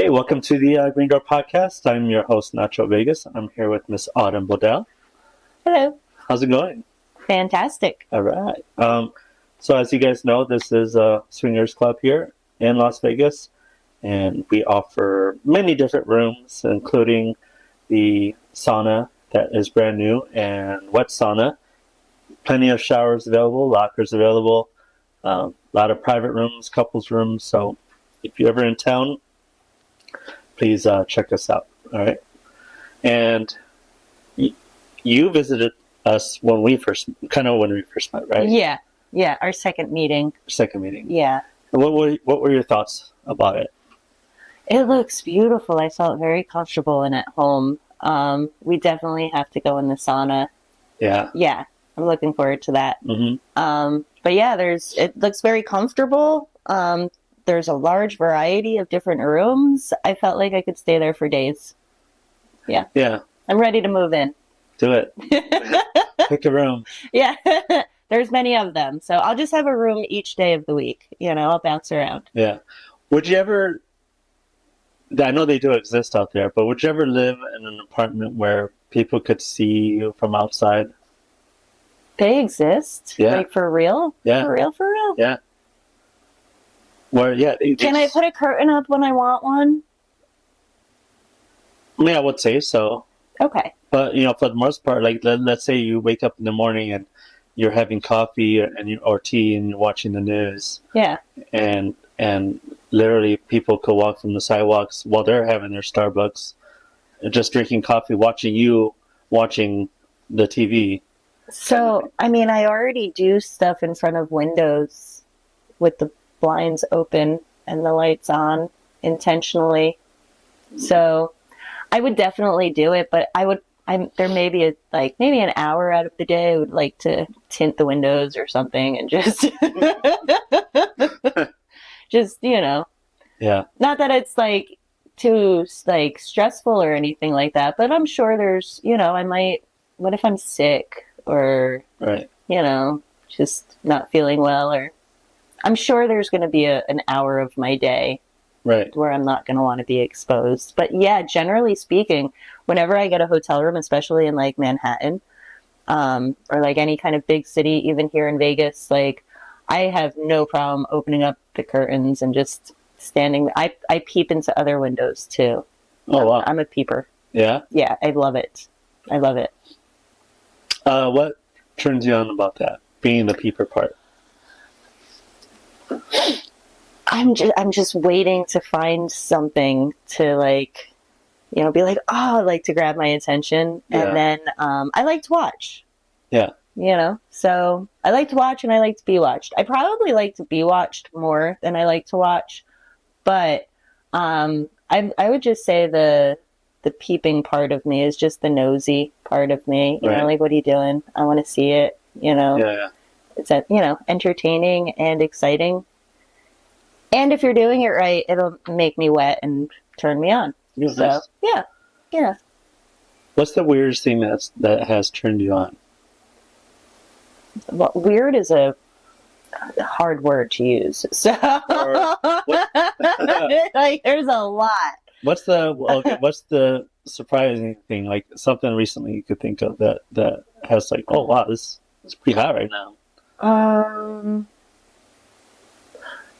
Hey, welcome to the Green Door Podcast. I'm your host, Nacho Vegas. I'm here with Miss Autumn Bodell. Hello. How's it going? Fantastic. All right. So as you guys know, this is a swingers club here in Las Vegas, and we offer many different rooms, including the sauna that is brand new and wet sauna. Plenty of showers available, lockers available, a lot of private rooms, couples rooms. So if you're ever in town, please check us out. All right. And you visited us when we first met, right? Yeah. Our second meeting. Yeah. What were your thoughts about it? It looks beautiful. I felt very comfortable and at home. We definitely have to go in the sauna. Yeah. Yeah. I'm looking forward to that. Mm-hmm. But yeah, it looks very comfortable. There's a large variety of different rooms. I felt like I could stay there for days. Yeah. Yeah. I'm ready to move in. Do it. Pick a room. Yeah. There's many of them. So I'll just have a room each day of the week. I'll bounce around. Yeah. Would you ever, I know they do exist out there, but would you ever live in an apartment where people could see you from outside? They exist? Yeah. Like for real? Yeah. For real? Yeah. Where, yeah. Can I put a curtain up when I want one? Yeah, I would say so. Okay. But, for the most part, like, let's say you wake up in the morning and you're having coffee or tea and you're watching the news. Yeah. And literally people could walk from the sidewalks while they're having their Starbucks, just drinking coffee, watching the TV. So, I already do stuff in front of windows with the blinds open and the lights on intentionally. So I would definitely do it, but there may be maybe an hour out of the day I would like to tint the windows or something and just Yeah. Not that it's too stressful or anything like that, but I'm sure there's, what if I'm sick or, right. Just not feeling well, or I'm sure there's going to be an hour of my day right where I'm not going to want to be exposed. But yeah, generally speaking, whenever I get a hotel room, especially in Manhattan, or any kind of big city, even here in Vegas, I have no problem opening up the curtains and just standing. I peep into other windows too. Oh, wow. I'm a peeper. Yeah? Yeah, I love it. What turns you on about that, being the peeper part? I'm just waiting to find something to be to grab my attention. Yeah. And then I like to watch. Yeah. So I like to watch and I like to be watched. I probably like to be watched more than I like to watch, but I would just say the peeping part of me is just the nosy part of me. Right. What are you doing? I want to see it. Yeah. It's entertaining and exciting. And if you're doing it right, it'll make me wet and turn me on. Yeah, so nice. Yeah. What's the weirdest thing that has turned you on? Well, weird is a hard word to use. So there's a lot. What's the surprising thing? Something recently you could think of that has oh wow, this is pretty hot right now.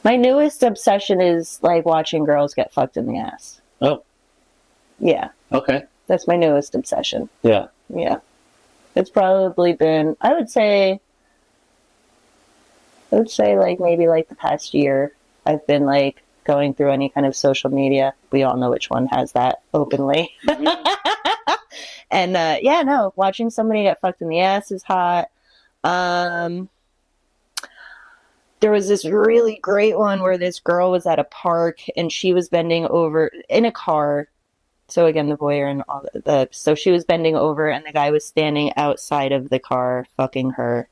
My newest obsession is watching girls get fucked in the ass. Oh. Yeah. Okay. That's my newest obsession. Yeah. Yeah. It's probably been, I would say maybe the past year I've been going through any kind of social media. We all know which one has that openly. Mm-hmm. And watching somebody get fucked in the ass is hot. There was this really great one where this girl was at a park and she was bending over in a car. So again, the voyeur and all so she was bending over and the guy was standing outside of the car fucking her.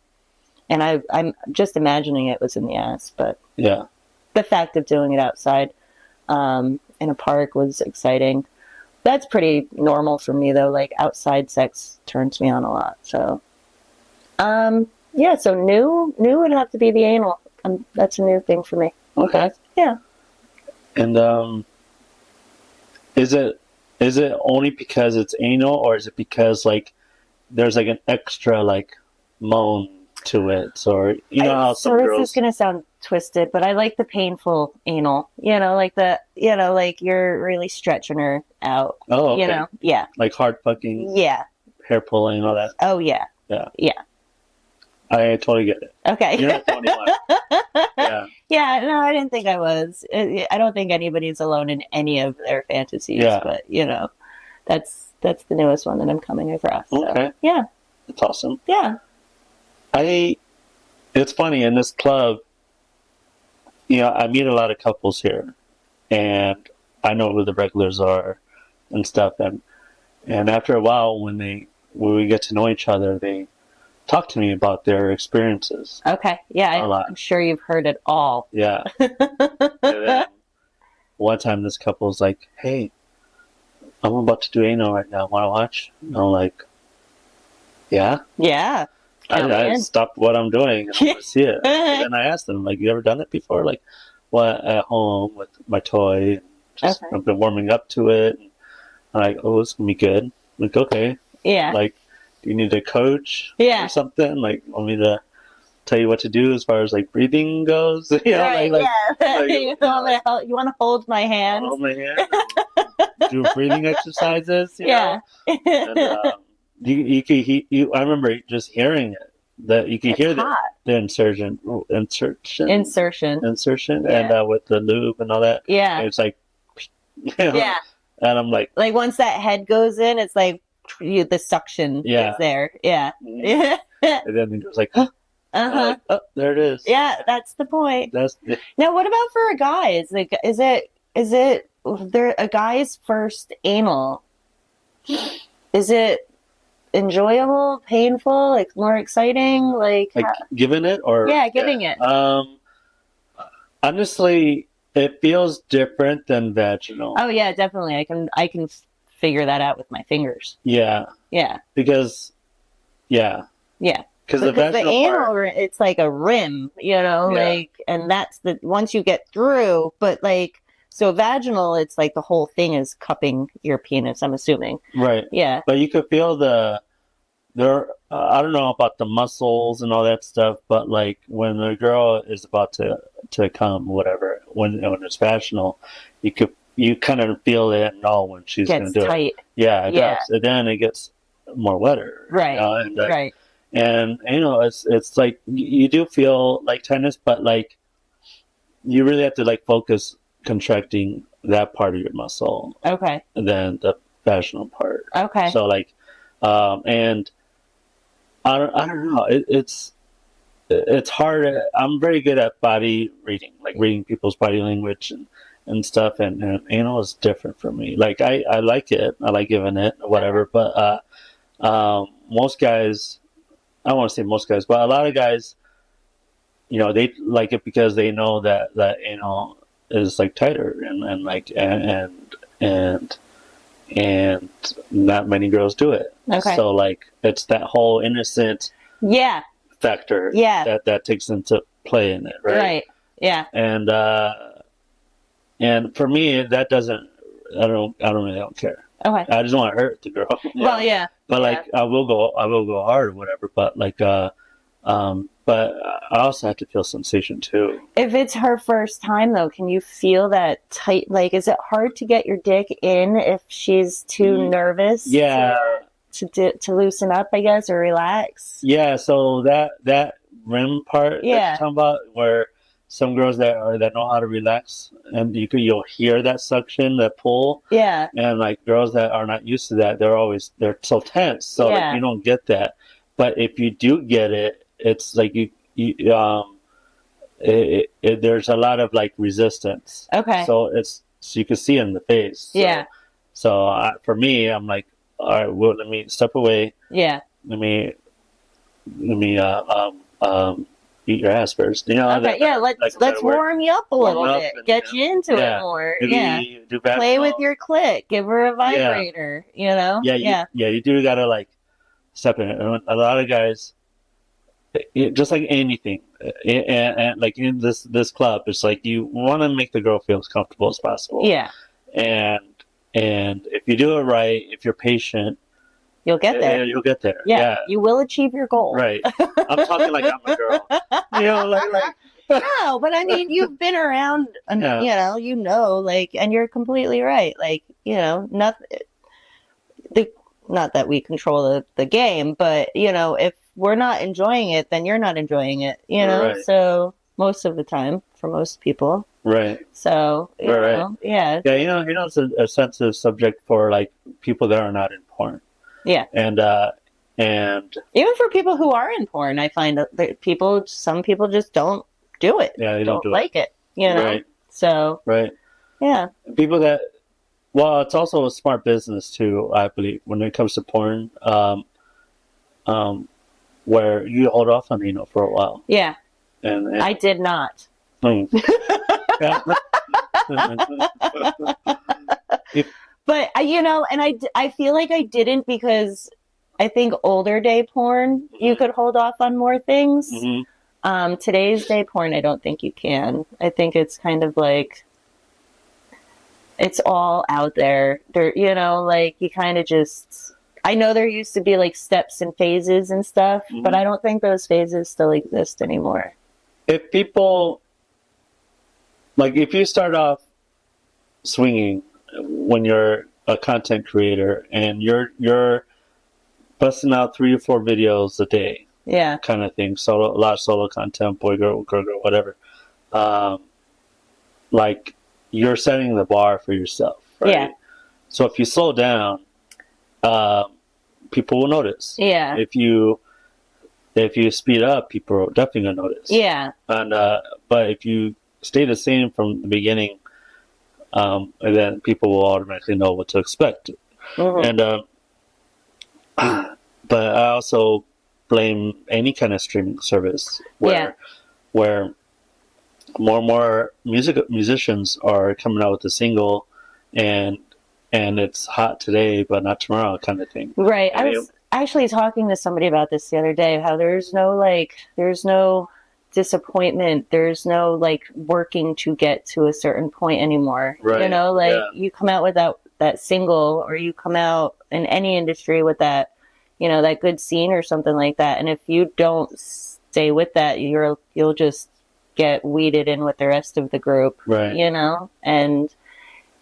And I'm just imagining it was in the ass, but yeah, the fact of doing it outside in a park was exciting. That's pretty normal for me though. Outside sex turns me on a lot. So, yeah. So new would have to be the anal. That's a new thing for me. Okay. Yeah. And Is it only because it's anal, or is it because like there's like an extra like moan to it, or you know how some So this girls. is gonna sound twisted, but I like the painful anal. You know, like like you're really stretching her out. Oh, okay. You know, yeah, Like hard fucking, yeah. hair pulling, and all that. Oh yeah, Yeah, yeah. I totally get it. Okay. You're not the only one. Yeah, Yeah, no, I didn't think I was. I don't think anybody's alone in any of their fantasies, Yeah. but that's the newest one that I'm coming across. So, Okay. yeah, it's awesome. yeah. It's funny in this club. I meet a lot of couples here, and I know who the regulars are and stuff. And after a while, when we get to know each other, they talk to me about their experiences. Okay, yeah, A lot. I'm sure you've heard it all. Yeah. And then one time, this couple was like, "Hey, I'm about to do anal right now. Want to watch?" And I'm like, "Yeah." Yeah. I stopped what I'm doing and I want to see it. And then I asked them, like, "You ever done it before?" Like, well, at home with my toy. Just Okay. I've been warming up to it. And I'm like, "Oh, it's gonna be good." I'm like, okay. Yeah. Like, do you need a coach Yeah. or something? Like, want me to tell you what to do as far as like breathing goes? Right, like, yeah. like, You want to hold my hand? hold my hand, do breathing exercises. Yeah. And, you could I remember just hearing it. That you could It's hear hot. the insertion, Insertion. and with the lube and all that. Yeah. It's like, Yeah. And I'm like, Like once that head goes in, it's like the suction Yeah. is there. Yeah. mm. Yeah. And then it goes like, huh? And I'm Uh-huh. like, oh, there it is. Yeah, that's the point. That's Now, what about for a guy? Is it there a guy's first anal? Is it enjoyable, painful, like more exciting? Like giving it or yeah, giving it. Honestly, it feels different than vaginal. Oh yeah, definitely. I can figure that out with my fingers. Yeah, Yeah. because Yeah. because the Because the vaginal anal, part, it's like a rim, Yeah. like, and that's the once you get through. But like, so vaginal, it's like the whole thing is cupping your penis. I'm assuming. right? Yeah. But you could feel I don't know about the muscles and all that stuff, but like when the girl is about to come, whatever, when it's vaginal, you kind of feel it and know when she's going Gets to do tight. it. Yeah, it Yeah. does. And then it gets more wetter. Right. And, Right. and it's like you do feel like tightness, but like you really have to like focus contracting that part of your muscle Okay. than the vaginal part. Okay. So like, and I don't know. It's hard. I'm very good at body reading, like reading people's body language and stuff. And anal is different for me. Like I like it. I like giving it, whatever. But most guys, I don't want to say most guys, but a lot of guys, they like it because they know that anal is like tighter and like and not many girls do it. Okay. So like it's that whole innocent Yeah. factor Yeah. that takes into play in it, right? Right. Yeah. And for me that doesn't I don't care. Okay. I just want to hurt the girl. Well, yeah. But Yeah. like I will go hard or whatever, but like but I also have to feel sensation too. If it's her first time, though, can you feel that tight? Like, is it hard to get your dick in if she's too nervous? Yeah. To loosen up, I guess, or relax. Yeah, so that rim part that Yeah. you're talking about, where some girls that know how to relax, and you'll hear that suction, that pull, Yeah. and like girls that are not used to that, they're so tense, so Yeah. like you don't get that. But if you do get it, it's like there's a lot of like resistance. Okay. So you can see it in the face. Yeah. So for me, I'm like, all right, well, let me step away. Yeah. Let me eat your ass first. Okay. Yeah. Let's warm you up a little Warm up bit. and, Get you into yeah. it more. Maybe yeah. do vaginal. Play with your clit. Give her a vibrator. Yeah, you do gotta like step in it. And a lot of guys, just like anything, and like in this club, it's like you want to make the girl feel as comfortable as possible. Yeah. And And if you do it right, if you're patient, You'll get there. you'll get there. Yeah, Yeah. you will achieve your goal. Right. I'm talking like I'm a girl. You know, like No, but I mean, you've been around, and Yeah. like, and you're completely right. Like, not that we control the game, but if we're not enjoying it, then you're not enjoying it. Right. So most of the time, for most people. Right. So Right. yeah, Yeah, it's a sensitive subject for like people that are not in porn. yeah. And Even for people who are in porn, I find that some people just don't do it. yeah, they don't do like it. Right. So Right. yeah. People that, well, it's also a smart business too, I believe, when it comes to porn, where you hold off on anal for a while. Yeah. And I did not. Yeah. But and I feel like I didn't, because I think older day porn, you could hold off on more things. Mm-hmm. Today's day porn, I don't think you can. I think it's kind of like, it's all out there. There, like, you kind of just, I know there used to be like steps and phases and stuff, but I don't think those phases still exist anymore. If people, like, if you start off swinging when you're a content creator and you're busting out 3 or 4 videos a day, yeah, kind of thing, a lot of solo content, boy, girl, whatever, like, you're setting the bar for yourself, right? Yeah. So if you slow down, people will notice. Yeah. If you speed up, people are definitely gonna notice. Yeah. And but if you stay the same from the beginning, and then people will automatically know what to expect. Mm-hmm. And but I also blame any kind of streaming service where more and more musicians are coming out with a single, and it's hot today but not tomorrow, kind of thing. Right. I was actually talking to somebody about this the other day, how there's no disappointment, there's no like working to get to a certain point anymore. Right. You come out with that single, or you come out in any industry with that, that good scene or something like that, and if you don't stay with that, you'll just get weeded in with the rest of the group. Right. And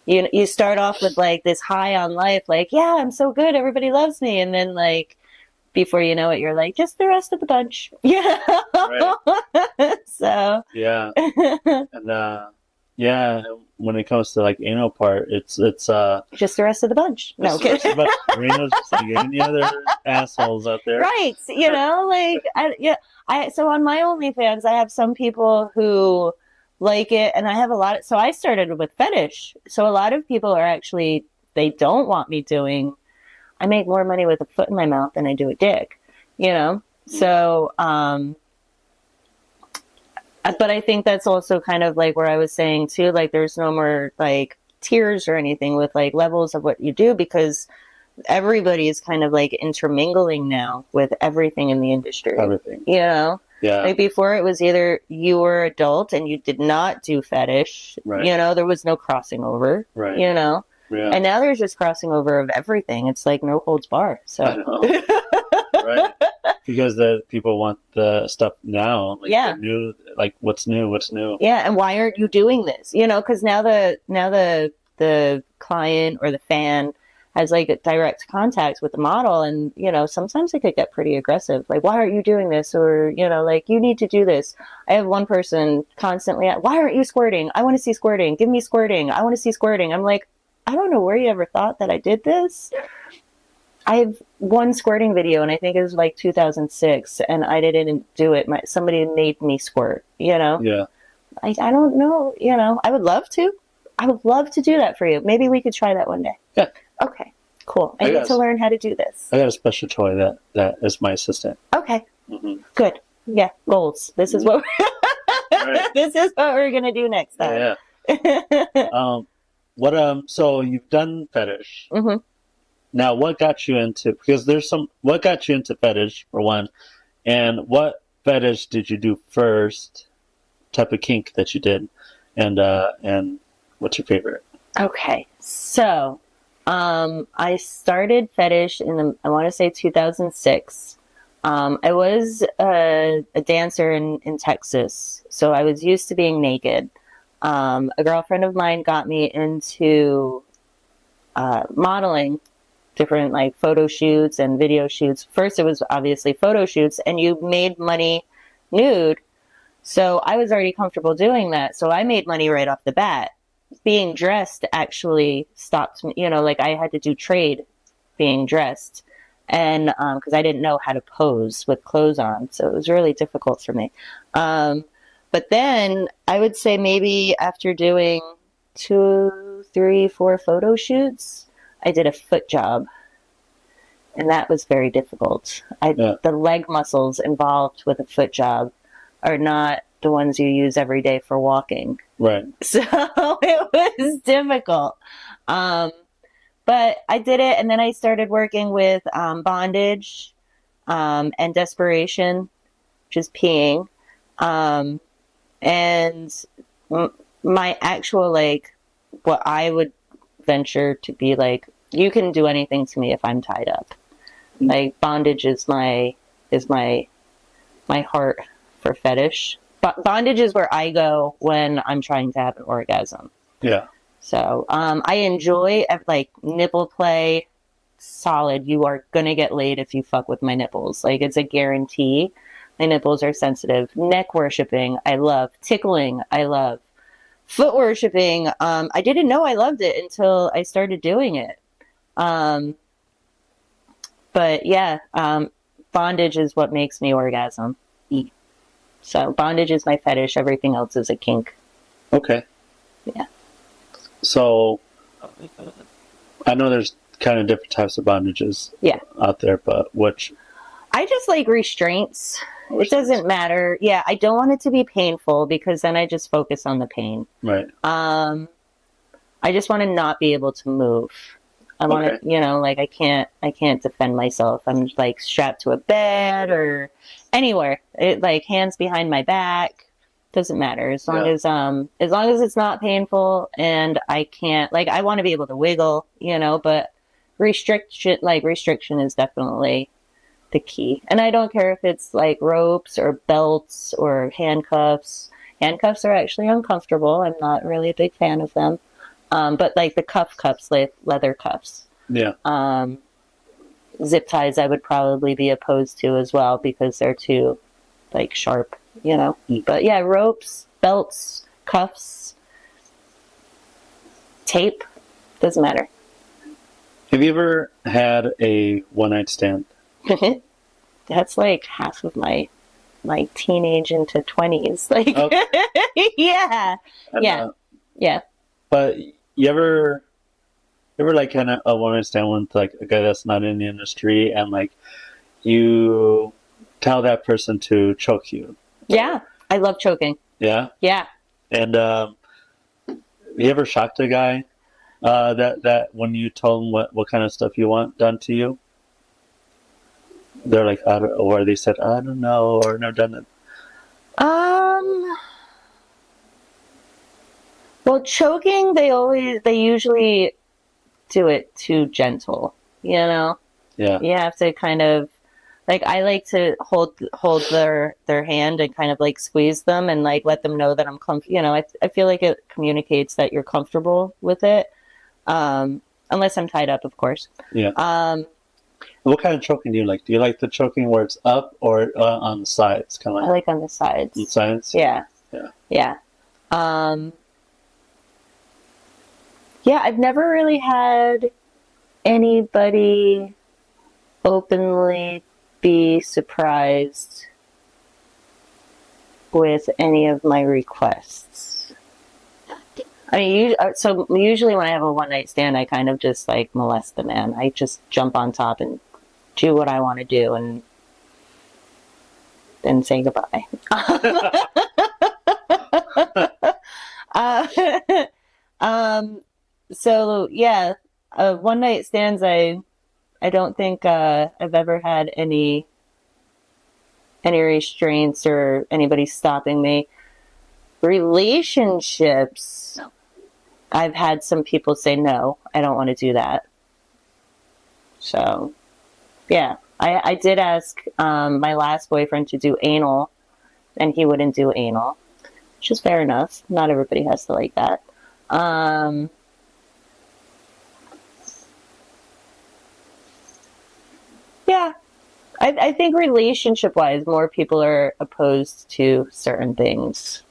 you start off with like this high on life, like, yeah, I'm so good, everybody loves me, and then like before you know it, you're like, just the rest of the bunch. Yeah. Right. So yeah. And when it comes to like anal part, it's just the rest of the bunch. No, kidding. Reno's just like any other assholes out there, right? So on my OnlyFans, I have some people who like it, and I have a lot. So I started with fetish. So a lot of people are actually, they don't want me doing. I make more money with a foot in my mouth than I do a dick, So, but I think that's also kind of like where I was saying too, like there's no more like tiers or anything with like levels of what you do, because everybody is kind of like intermingling now with everything in the industry. Everything. Yeah. Like before, it was either you were adult and you did not do fetish. Right. There was no crossing over. Right. Yeah. And now there's just crossing over of everything. It's like no holds bar. So. I know. Right. Because the people want the stuff now. Like the new, like what's new. Yeah, and why aren't you doing this? Because now the client or the fan has like a direct contact with the model, and sometimes it could get pretty aggressive. Like, why aren't you doing this? Or like, you need to do this. I have one person constantly at, why aren't you squirting? I want to see squirting. Give me squirting. I want to see squirting. I'm like, I don't know where you ever thought that I did this. I have one squirting video, and I think it was like 2006, and I didn't do it. Somebody made me squirt. Yeah. I don't know. I would love to. I would love to do that for you. Maybe we could try that one day. Yeah. Okay. Cool. I need to learn how to do this. I got a special toy that is my assistant. Okay. Mm-hmm. Good. Yeah. Goals. This is what this is what we're gonna do next time. Yeah. So you've done fetish. Mm-hmm. Now, what got you into? Because what got you into fetish for one, and what fetish did you do first? Type of kink that you did, and what's your favorite? Okay, so I started fetish I want to say 2006. I was a dancer in Texas, so I was used to being naked. A girlfriend of mine got me into modeling, different like photo shoots and video shoots. First, it was obviously photo shoots, and you made money nude. So I was already comfortable doing that. So I made money right off the bat. Being dressed actually stopped me, like I had to do trade being dressed. And because I didn't know how to pose with clothes on. So it was really difficult for me. But then I would say maybe after doing 2, 3, 4 photo shoots, I did a foot job. And that was very difficult. The leg muscles involved with a foot job are not the ones you use every day for walking. Right. So it was difficult. But I did it, and then I started working with bondage and desperation, which is peeing. And my actual, like, what I would venture to be like, you can do anything to me if I'm tied up. Like, bondage is my heart for fetish. Bondage is where I go when I'm trying to have an orgasm. Yeah. So I enjoy like nipple play. Solid. You are gonna get laid if you fuck with my nipples. Like, it's a guarantee. My nipples are sensitive. Neck worshiping, I love. Tickling, I love. Foot worshiping, I didn't know I loved it until I started doing it. But yeah, bondage is what makes me orgasm. So bondage is my fetish. Everything else is a kink. Okay. Yeah. So I know there's kind of different types of bondages out there, but which... I just like restraints. It doesn't matter. Yeah, I don't want it to be painful because then I just focus on the pain. Right. I just want to not be able to move. I want to, like I can't defend myself. I'm like strapped to a bed or anywhere. Like hands behind my back. Doesn't matter as long as it's not painful and I can't, like, I want to be able to wiggle, but restriction is definitely the key. And I don't care if it's like ropes or belts or handcuffs. Handcuffs are actually uncomfortable. I'm not really a big fan of them. But like the cuffs, like leather cuffs. Yeah. Zip ties I would probably be opposed to as well because they're too like sharp, But yeah, ropes, belts, cuffs, tape, doesn't matter. Have you ever had a one-night stand? That's like half of my teenage into 20s. Like, okay. Yeah. But you ever like kind of a one-night stand with like a guy that's not in the industry and like you tell that person to choke you? Yeah, I love choking. Yeah? Yeah. And you ever shocked a guy that when you told them what kind of stuff you want done to you? They're like, or they said, I don't know, or never done it. Well, choking, they usually do it too gentle, Yeah. You have to kind of, like, I like to hold their hand and kind of like squeeze them and like let them know that I'm comfortable. I feel like it communicates that you're comfortable with it. Unless I'm tied up, of course. Yeah. What kind of choking do you like? Do you like the choking where it's up or on the sides? Kind of like. I like on the sides. On the sides. Yeah. Yeah. Yeah. Yeah, I've never really had anybody openly be surprised with any of my requests. I mean, so usually when I have a one-night stand, I kind of just like molest the man. I just jump on top and do what I want to do and then say goodbye. So yeah, one-night stands, I don't think I've ever had any restraints or anybody stopping me. Relationships, I've had some people say, no, I don't want to do that. So, yeah. I did ask my last boyfriend to do anal, and he wouldn't do anal, which is fair enough. Not everybody has to like that. Yeah. I think relationship-wise, more people are opposed to certain things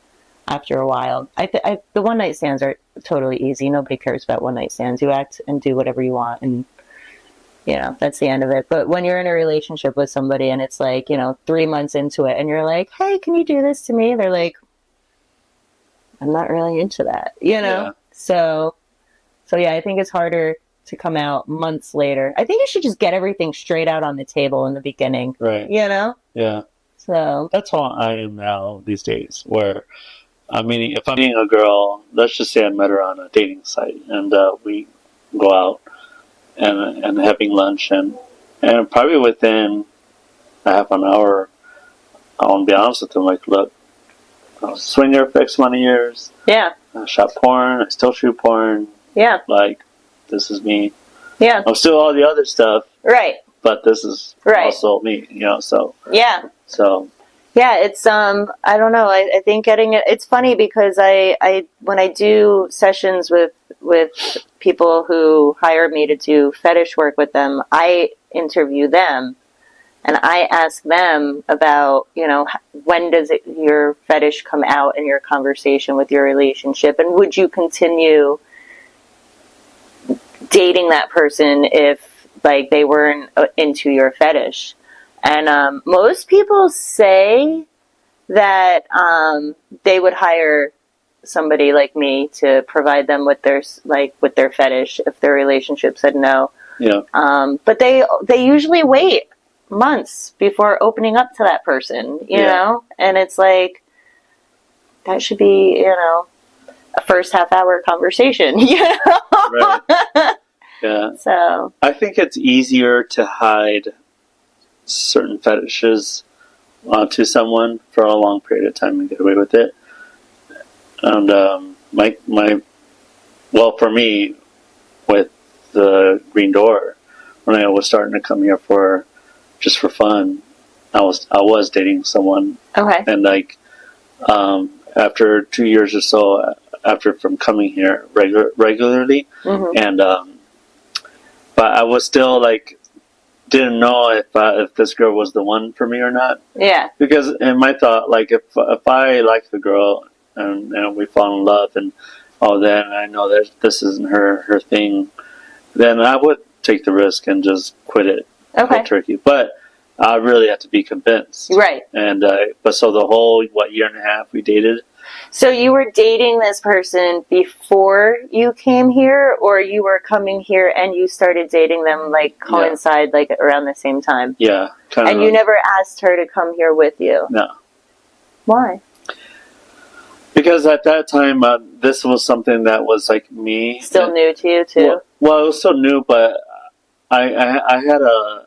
after a while. The one-night stands are totally easy. Nobody cares about one-night stands. You act and do whatever you want, and that's the end of it. But when you're in a relationship with somebody and it's like, 3 months into it and you're like, hey, can you do this to me? They're like, I'm not really into that, Yeah. So yeah, I think it's harder to come out months later. I think you should just get everything straight out on the table in the beginning. Right. Yeah. So That's how I am now these days, where if I'm meeting a girl, let's just say I met her on a dating site, and we go out and having lunch, and probably within a half an hour, I want to be honest with them, like, look, I was a swinger for X amount of years. Yeah. I shot porn. I still shoot porn. Yeah. Like, this is me. Yeah. I'm still all the other stuff. Right. But this is also me, so. Yeah. So. Yeah, it's, I don't know. I think it's funny because when I do sessions with people who hire me to do fetish work with them, I interview them and I ask them about, when does your fetish come out in your conversation with your relationship, and would you continue dating that person if, like, they weren't into your fetish? And most people say that they would hire somebody like me to provide them with their fetish if their relationship said no. Yeah. But they usually wait months before opening up to that person, you know? And it's like, that should be, a first half-hour conversation, Right. Yeah. So. I think it's easier to hide certain fetishes to someone for a long period of time and get away with it. And for me, with the Green Door, when I was starting to come here just for fun, I was dating someone. Okay. And after 2 years or so, from coming here regularly, Mm-hmm. and but I was still didn't know if this girl was the one for me or not. Yeah. Because in my thought, if I like the girl and we fall in love, and then I know that this isn't her thing, then I would take the risk and just quit it. Okay. Turkey. But I really had to be convinced. Right. And so the whole year and a half we dated. So you were dating this person before you came here, or you were coming here and you started dating them coincide around the same time? Yeah. And you never asked her to come here with you? No. Why? Because at that time, this was something that was me. Still new to you too? Well, it was still new, but I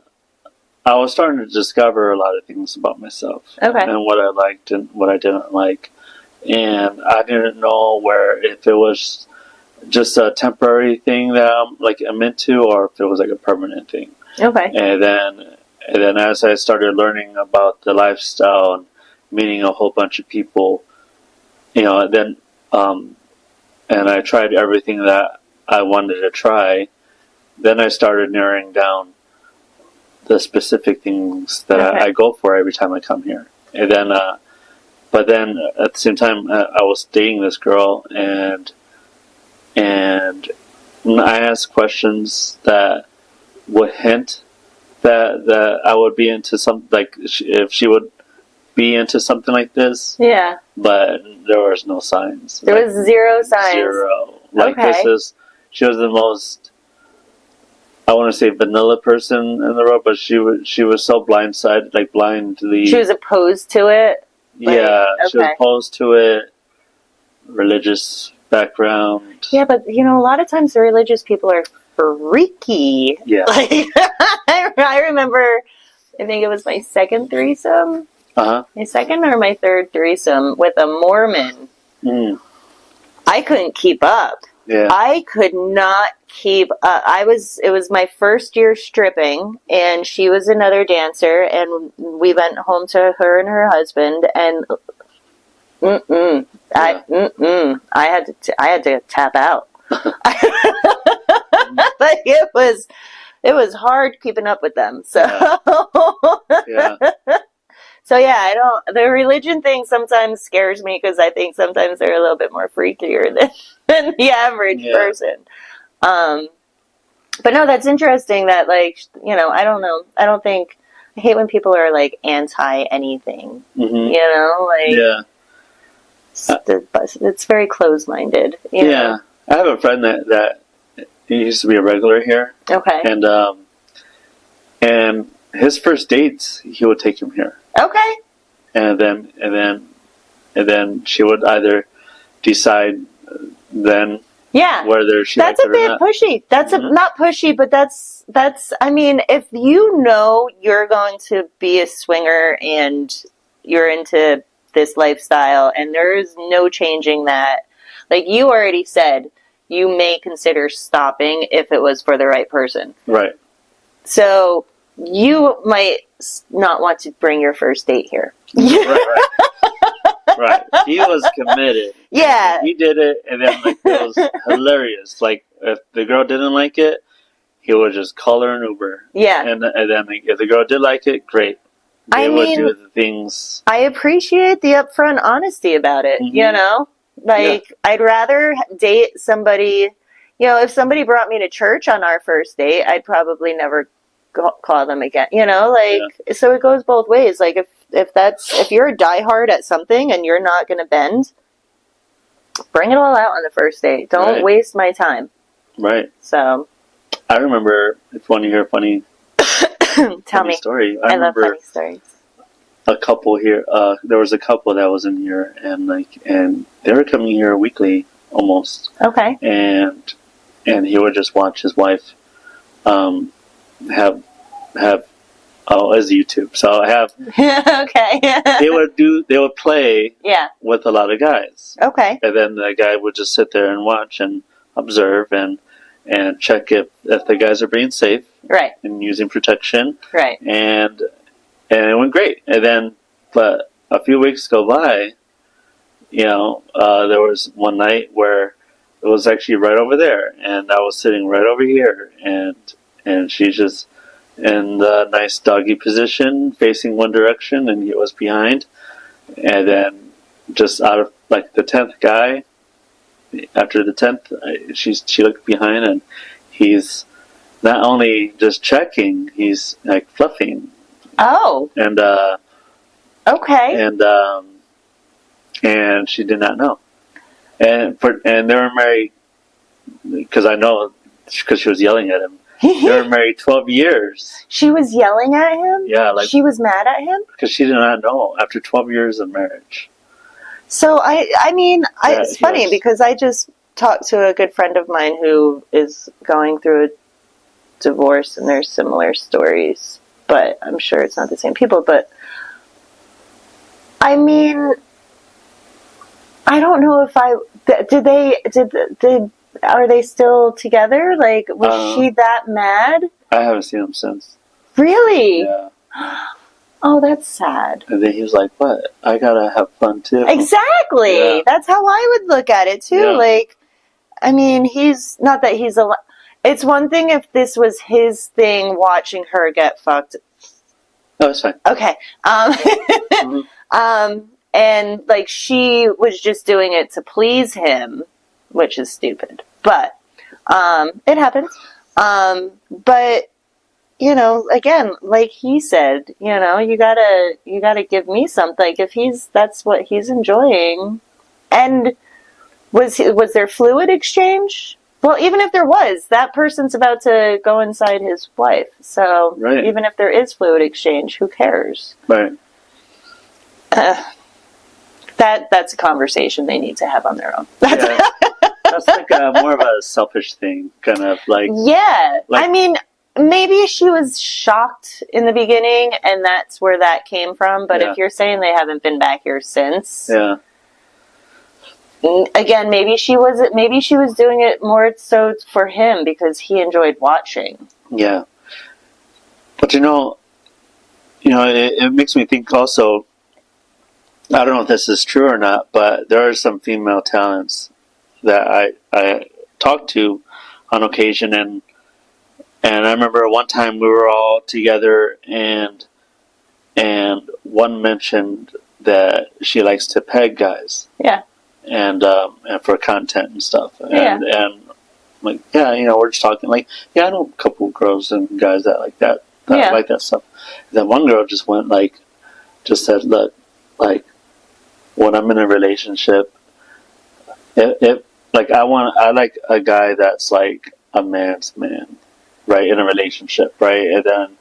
was starting to discover a lot of things about myself. Okay. And what I liked and what I didn't like. And I didn't know if it was just a temporary thing that I'm into, or if it was a permanent thing. Okay. And then as I started learning about the lifestyle and meeting a whole bunch of people, and I tried everything that I wanted to try, then I started narrowing down the specific things that I go for every time I come here. And then, but then at the same time, I was dating this girl, and I asked questions that would hint that I would be into if she would be into something like this. Yeah. But there was no signs. There was zero signs. Zero. Okay. She was the most, I want to say, vanilla person in the world, but she was so blindsided, blindly. She was opposed to it. Yeah, she was opposed to it. Religious background. Yeah, but a lot of times the religious people are freaky. Yeah. I remember, I think it was my second threesome. My second or my third threesome with a Mormon. Mm. I couldn't keep up. Yeah. I could not keep it was my first year stripping, and she was another dancer, and we went home to her and her husband, and I had to tap out. Like it was hard keeping up with them. So Yeah. so yeah, the religion thing sometimes scares me because I think sometimes they're a little bit more freakier than the average person. But no, that's interesting that, like, you know, I don't know. I hate when people are like anti anything, you know, like, it's very closed-minded. You know? I have a friend that he used to be a regular here. Okay. And his first dates, he would take him here. Okay. And then she would either decide then whether she that's a bit pushy. That's not pushy, but that's I mean, if you know you're going to be a swinger and you're into this lifestyle and there is no changing that, like you already said, you may consider stopping if it was for the right person. Right. So you might not want to bring your first date here. Right. Right. He was committed. Yeah. He did it, and then like it was hilarious. Like if the girl didn't like it, he would just call her an Uber. Yeah. And then like, if the girl did like it, great. They would do the things. I appreciate the upfront honesty about it. You know, like I'd rather date somebody. You know, if somebody brought me to church on our first date, I'd probably never call them again. You know, like so it goes both ways. Like if you're a diehard at something and you're not going to bend, bring it all out on the first date. Don't waste my time. Right. So, I remember, if you want to hear a funny story. I love funny stories. A couple here. There was a couple that was in here, and they were coming here weekly almost. Okay. And he would just watch his wife have as YouTube. So I have okay. they would play with a lot of guys. Okay. And then the guy would just sit there and watch and observe and check if the guys are being safe. Right. And using protection. Right. And it went great. And then but a few weeks go by, you know, there was one night where it was actually right over there, and I was sitting right over here, and she's just in the nice doggy position, facing one direction, and he was behind. And then, just out of like the 10th guy, after the 10th, she looked behind, and he's not only just checking, he's like fluffing. Oh. And okay. And she did not know. And they were married because I know because she was yelling at him. They were married 12 years. She was yelling at him? Yeah. Like, she was mad at him? Because she did not know after 12 years of marriage. So, I mean, it's funny because I just talked to a good friend of mine who is going through a divorce, and there's similar stories. But I'm sure it's not the same people. But, I mean, I don't know if are they still together? Like, was she that mad? I haven't seen him since. Really? Yeah. Oh, that's sad. And then he was like, what? I gotta have fun too. Exactly. Yeah. That's how I would look at it too. Yeah. Like, I mean, it's one thing if this was his thing watching her get fucked. Oh, it's fine. Okay. And like she was just doing it to please him, which is stupid. But it happens. But you know, again, like he said, you know, you gotta give me something. Like if that's what he's enjoying. And was there fluid exchange? Well, even if there was, that person's about to go inside his wife. So even if there is fluid exchange, who cares? Right. That's a conversation they need to have on their own. That's like more of a selfish thing, kind of like. Yeah, I mean, maybe she was shocked in the beginning, and that's where that came from. But if you're saying they haven't been back here since, Again, maybe she was doing it more so for him because he enjoyed watching. Yeah. But it makes me think also, I don't know if this is true or not, but there are some female talents that I talk to on occasion, and I remember one time we were all together, and one mentioned that she likes to peg guys. Yeah. And for content and stuff. And I'm like, we're just talking. Like, I know a couple girls and guys that like that like that stuff. And then one girl just said, look, like, when I'm in a relationship, I like a guy that's like a man's man, right, in a relationship, right, and then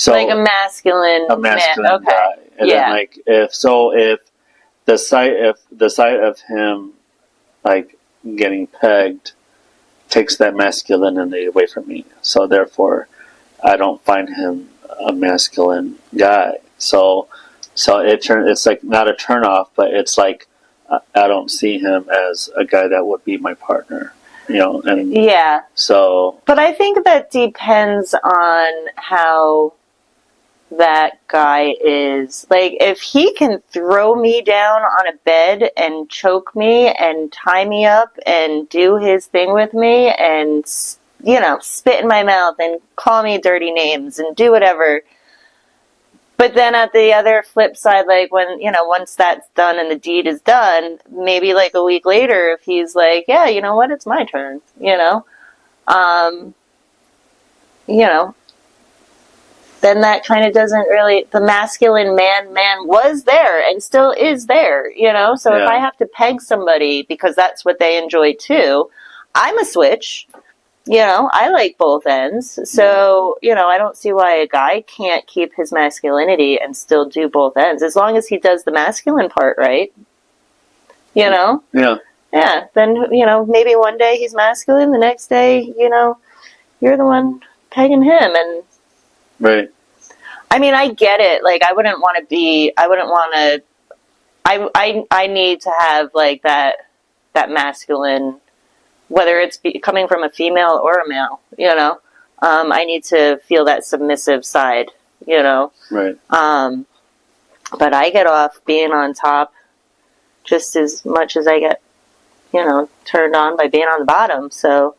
like a masculine man. Okay. guy, and then like if the sight of him like getting pegged takes that masculinity away from me, so therefore I don't find him a masculine guy. So it's like not a turn off, but it's like I don't see him as a guy that would be my partner, and so. But I think that depends on how that guy is. Like, if he can throw me down on a bed and choke me and tie me up and do his thing with me and, spit in my mouth and call me dirty names and do whatever. But then at the other flip side, like when, once that's done and the deed is done, maybe like a week later, if he's like, yeah, you know what, it's my turn, then that kind of doesn't really, the masculine man was there and still is there, so if I have to peg somebody because that's what they enjoy too, I'm a switch, I like both ends, so, I don't see why a guy can't keep his masculinity and still do both ends, as long as he does the masculine part right, Yeah, then, maybe one day he's masculine, the next day, you're the one pegging him, and right. I mean, I get it. Like, I need to have, like, that masculine, whether it's coming from a female or a male, I need to feel that submissive side, Right. But I get off being on top just as much as I get, turned on by being on the bottom, so.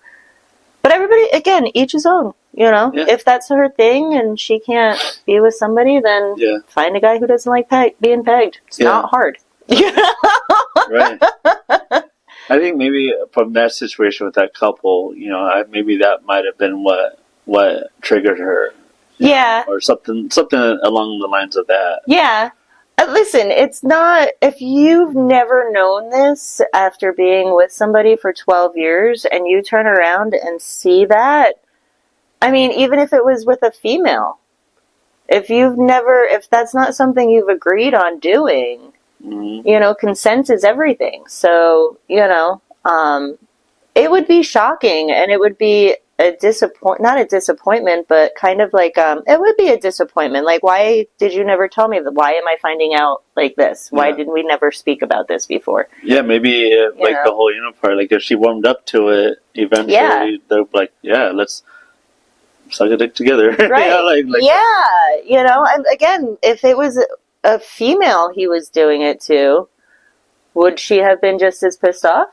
But everybody, again, each his own. If that's her thing and she can't be with somebody, then find a guy who doesn't like being pegged. It's not hard. Right. I think maybe from that situation with that couple, maybe that might have been what triggered her. Or something along the lines of that. Yeah. Listen, it's not, if you've never known this after being with somebody for 12 years and you turn around and see that, I mean, even if it was with a female, if that's not something you've agreed on doing, consent is everything. So, it would be shocking, and it would be not a disappointment, but kind of like, it would be a disappointment. Like, why did you never tell me that? Why am I finding out like this? Why did we never speak about this before? Yeah, maybe the whole part, like if she warmed up to it, eventually they're like, let's suck a dick together. Right. And again, if it was a female he was doing it to, would she have been just as pissed off?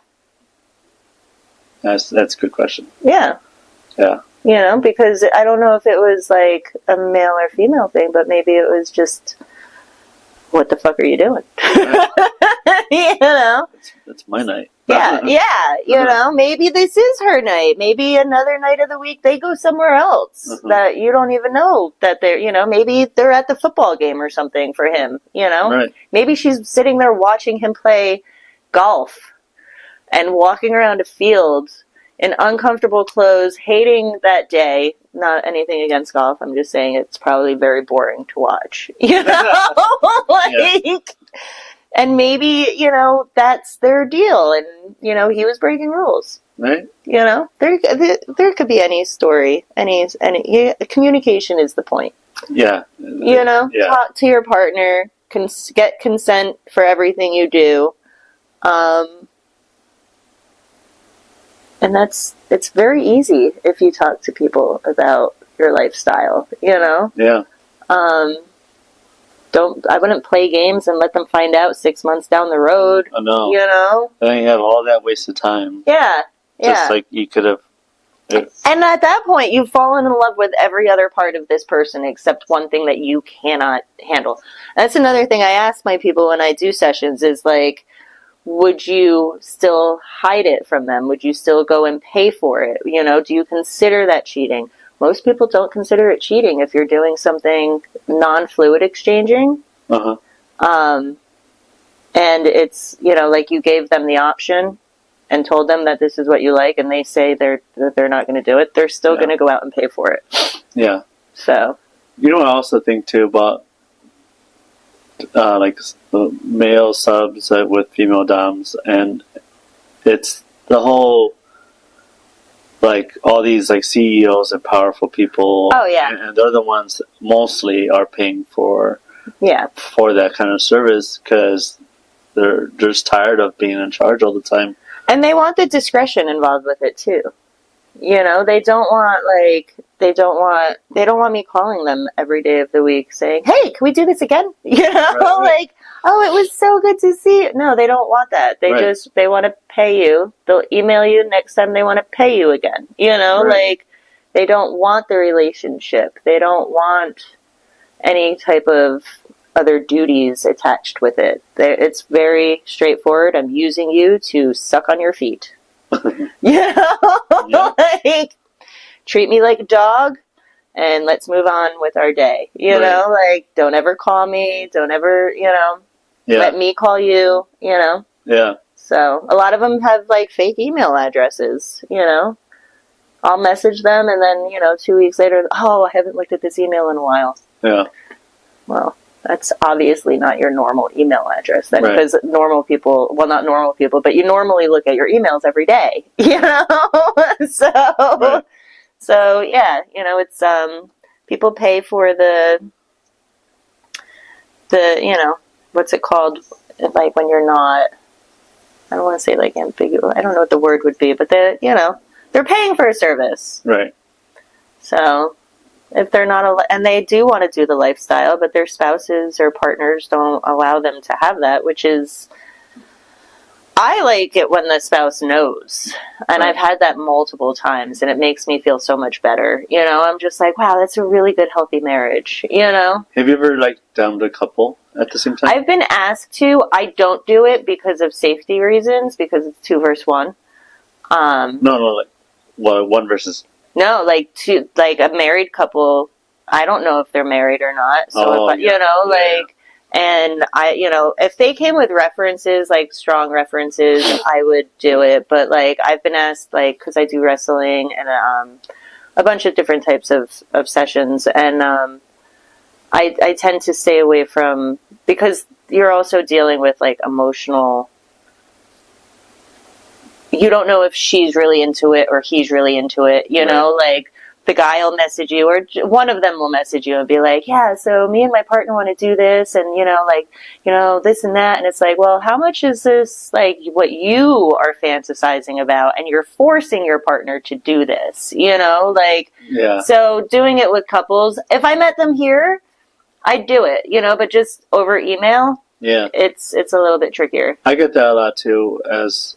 That's a good question. Yeah. Yeah. Because I don't know if it was like a male or female thing, but maybe it was just, what the fuck are you doing? Right. It's my night. Maybe this is her night. Maybe another night of the week they go somewhere else that you don't even know that they're, maybe they're at the football game or something for him, Right. Maybe she's sitting there watching him play golf and walking around a field in uncomfortable clothes, hating that day. Not anything against golf. I'm just saying it's probably very boring to watch. And maybe, that's their deal. And, he was breaking rules. Right. There could be any story. Communication is the point. Yeah. Talk to your partner. Get consent for everything you do. And it's very easy if you talk to people about your lifestyle, you know? Yeah. I wouldn't play games and let them find out 6 months down the road. I know. You know? Then you have all that wasted time. Yeah. Just like you could have. And at that point, you've fallen in love with every other part of this person except one thing that you cannot handle. That's another thing I ask my people when I do sessions is like, would you still hide it from them? Would you still go and pay for it? You know, do you consider that cheating? Most people don't consider it cheating if you're doing something non-fluid exchanging. Uh-huh. And it's, you know, like you gave them the option and told them that this is what you like, and they say they're not going to do it, they're still going to go out and pay for it. Yeah. So. You know what I also think, too, about like the male subs with female doms, and it's the whole, like, all these, like, CEOs and powerful people. Oh, yeah. And they're the ones that mostly are paying for that kind of service because they're just tired of being in charge all the time. And they want the discretion involved with it too. You know, they don't want me calling them every day of the week saying, "Hey, can we do this again?" You know, right. Like, "Oh, it was so good to see you." No, they don't want that. They they want to pay you. They'll email you next time they want to pay you again. You know, like they don't want the relationship. They don't want any type of other duties attached with it. It's very straightforward. I'm using you to suck on your feet. You know? Like, treat me like a dog and let's move on with our day. You know, like, don't ever call me. Don't ever, you know, let me call you, you know? Yeah. So a lot of them have, like, fake email addresses, you know? I'll message them and then, you know, 2 weeks later, oh, I haven't looked at this email in a while. Yeah. Well, that's obviously not your normal email address then, because normal people, well, not normal people, but you normally look at your emails every day, you know? So yeah, you know, it's, people pay for the, you know, what's it called? Like when you're not, I don't want to say like ambiguous, I don't know what the word would be, but you know, they're paying for a service. Right. So if they're not, and they do want to do the lifestyle, but their spouses or partners don't allow them to have that, which is, I like it when the spouse knows. And I've had that multiple times, and it makes me feel so much better. You know, I'm just like, wow, that's a really good, healthy marriage, you know? Have you ever, like, downed a couple at the same time? I've been asked to. I don't do it because of safety reasons, because it's 2 versus 1. No, like, well, 1 versus... No, like a married couple, I don't know if they're married or not. So, you know, like, and I, you know, if they came with references, like strong references, I would do it. But like, I've been asked, like, cause I do wrestling and, a bunch of different types of sessions. And, I tend to stay away from, because you're also dealing with like emotional, you don't know if she's really into it or he's really into it, you know, like the guy will message you or one of them will message you and be like, yeah, so me and my partner want to do this and, you know, like, you know, this and that. And it's like, well, how much is this like what you are fantasizing about? And you're forcing your partner to do this, you know, like, so doing it with couples, if I met them here, I'd do it, you know, but just over email, it's a little bit trickier. I get that a lot too, as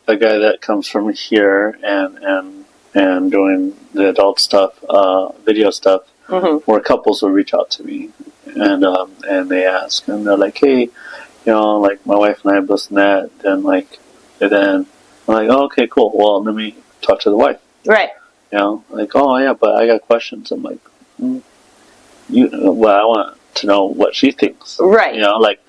a guy that comes from here and doing the adult stuff, video stuff, where couples will reach out to me and they ask and they're like, hey, you know, like my wife and I have this and that, and then I'm like, oh, okay, cool. Well, let me talk to the wife. Right. You know, like, oh yeah, but I got questions. I'm like, well, I want to know what she thinks. Right. You know, like,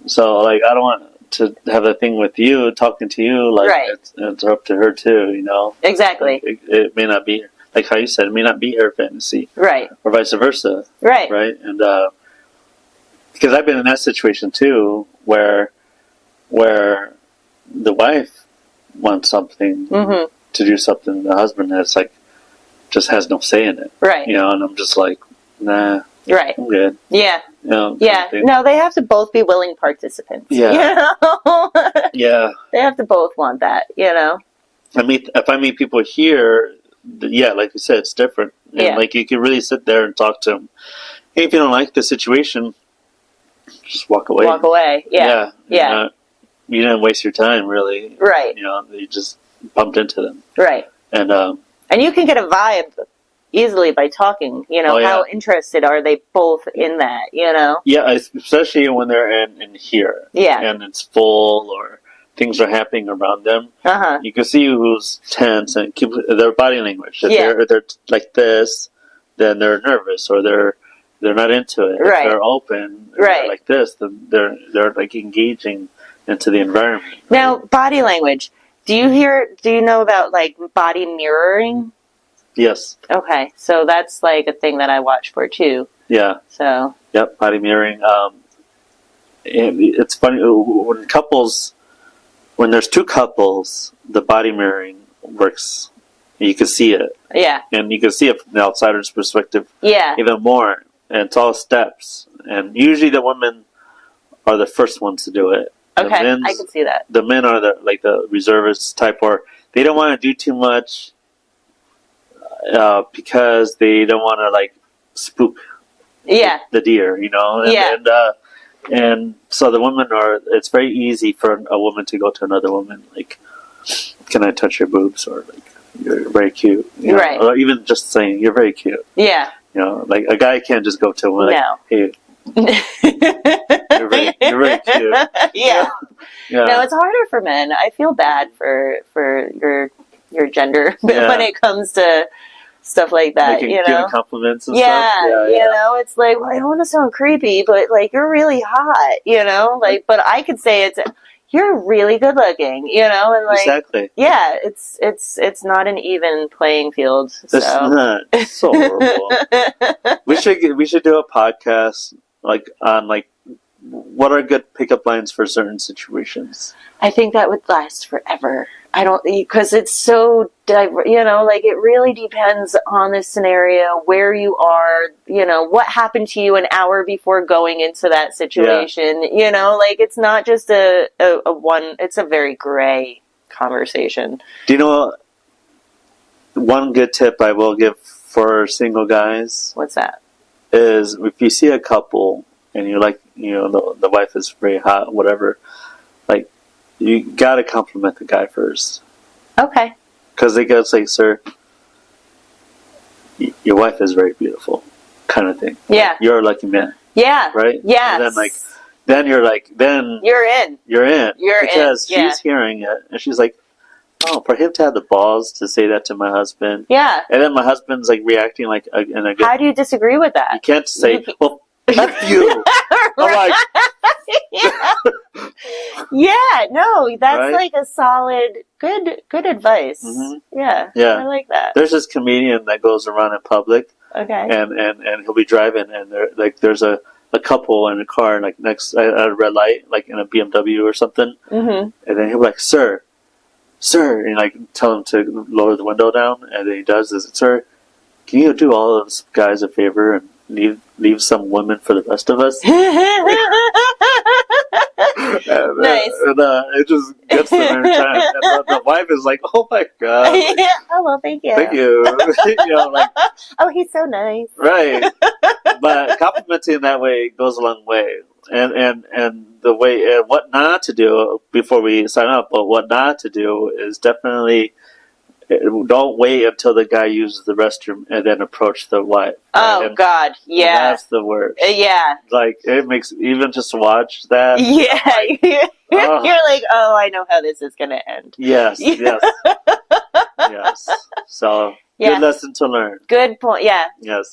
so like I don't want to have a thing with you, talking to you, like it's up to her too, you know? Exactly. Like, it may not be, like how you said, it may not be her fantasy. Right. Or vice versa. Right. Right? And, because I've been in that situation too, where the wife wants something to do something, the husband has like, just has no say in it. Right. You know, and I'm just like, nah. Right. I'm good. Yeah. You know, yeah. No, they have to both be willing participants. Yeah. You know? Yeah. They have to both want that, you know? if I meet people here, yeah, like you said, it's different. And Yeah. like you can really sit there and talk to them. Hey, if you don't like the situation, just walk away. Walk away. Yeah. Yeah. You didn't waste your time, really. Right. You just bumped into them. Right. And you can get a vibe easily by talking. How interested are they both in that? Yeah, especially when they're in here. Yeah. And it's full or things are happening around them. Uh-huh. You can see who's tense and keep their body language. If Yeah. they're like this, then they're nervous or they're not into it. Right. If they're open, Right. they're like this, then they're like engaging into the environment. Now, body language. Do you know about like body mirroring? Yes. Okay, so that's like a thing that I watch for too. Yeah. So. Yep. Body mirroring. It's funny when there's two couples, the body mirroring works. You can see it. Yeah. And you can see it from the outsider's perspective. Yeah. Even more. And it's all steps. And usually the women are the first ones to do it. Okay, I can see that. The men are the reservist type, or they don't want to do too much because they don't want to like spook the deer, and so the women it's very easy for a woman to go to another woman like, can I touch your boobs, or like, you're very cute, right, or even just saying you're very cute. Yeah. Like a guy can't just go to a woman like, hey, you're very cute. Yeah. No, it's harder for men. I feel bad for your gender when it comes to stuff like that. Giving compliments and stuff. Yeah. It's like, well, I don't want to sound creepy, but like, you're really hot. Like, but I could say you're really good looking. And like, exactly. Yeah, it's not an even playing field. So. It's not. It's so horrible. We should do a podcast on what are good pickup lines for certain situations. I think that would last forever. Because it's so diverse, like it really depends on the scenario, where you are, what happened to you an hour before going into that situation, like it's not just it's a very gray conversation. Do you know one good tip I will give for single guys? What's that? Is if you see a couple and you're like, the wife is very hot, whatever, like, you gotta compliment the guy first. Okay. Because they gotta say, sir, your wife is very beautiful, kind of thing. Yeah. Like, you're a lucky man. Yeah. Right? Yeah. And then you're in. You're in. Because she's hearing it, and she's like, oh, for him to have the balls to say that to my husband. Yeah. And then my husband's like reacting like in a good. How do you disagree with that? You can't say, well, F you. I'm like, yeah, no, that's right? like a solid, good advice. Mm-hmm. Yeah, I like that. There's this comedian that goes around in public, okay, and he'll be driving, and there's a couple in a car, like next at a red light, like in a BMW or something, and then he'll be like, sir, and like tell him to lower the window down, and then he does this, sir, can you do all of those guys a favor and leave some women for the rest of us? Nice. And it just gets them every time. And the wife is like, "Oh my god!" Like, oh well, thank you. Thank you. Like, oh, he's so nice. Right. But complimenting that way goes a long way. And the way what not to do before we sign up, but what not to do is definitely. Don't wait until the guy uses the restroom and then approach the wife. Oh, God, yeah. That's the worst. Yeah. Like, it makes, even just to watch that. Yeah. You're like, oh, I know how this is going to end. Yes, yes. Yes. So, good lesson to learn. Good point, yeah. Like,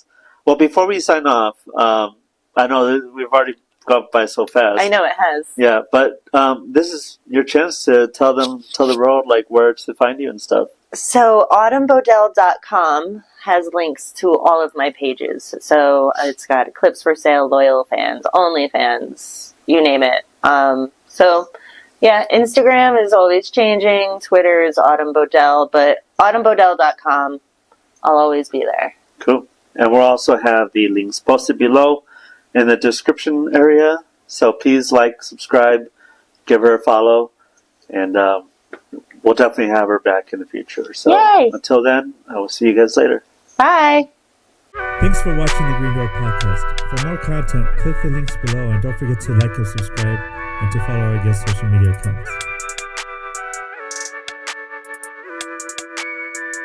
well, before we sign off, I know we've already gone by so fast. I know it has. Yeah, but this is your chance to tell the world, like, where to find you and stuff. So autumnbodell.com has links to all of my pages. So it's got clips for sale, loyal fans, OnlyFans, you name it. So yeah, Instagram is always changing. Twitter is autumnbodell, but autumnbodell.com, I'll always be there. Cool. And we'll also have the links posted below in the description area. So please like, subscribe, give her a follow, and we'll definitely have her back in the future. So Yay! until then, I will see you guys later. Bye. Thanks for watching the Green Door Podcast. For more content, click the links below and don't forget to like and subscribe and to follow our guest social media accounts.